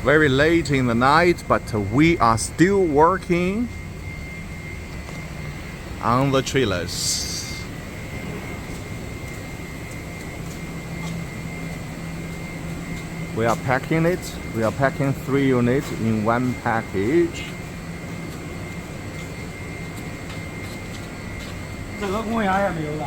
It's very late in the night, but we are still working on the trailers. We are packing it. We are packing 3 units in one package. 这个公园也没有了。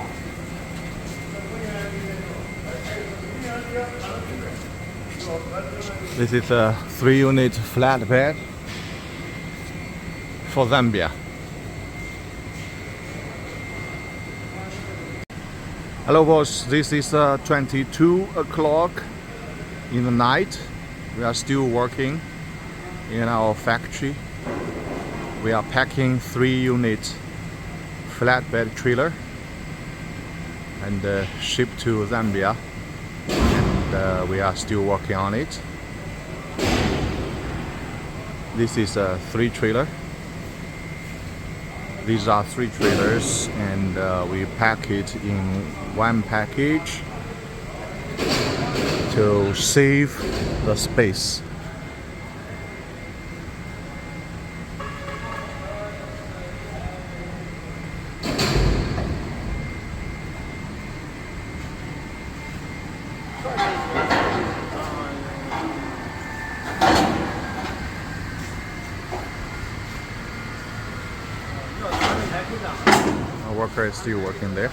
This is a 3-unit flatbed for Zambia. Hello boss, this is 22 o'clock in the night. We are still working in our factory. We are packing 3-unit flatbed trailer and ship to Zambia. And we are still working on it. This is a 3 trailer. These are 3 trailers, and we pack it in one package to save the space. Our worker is still working there.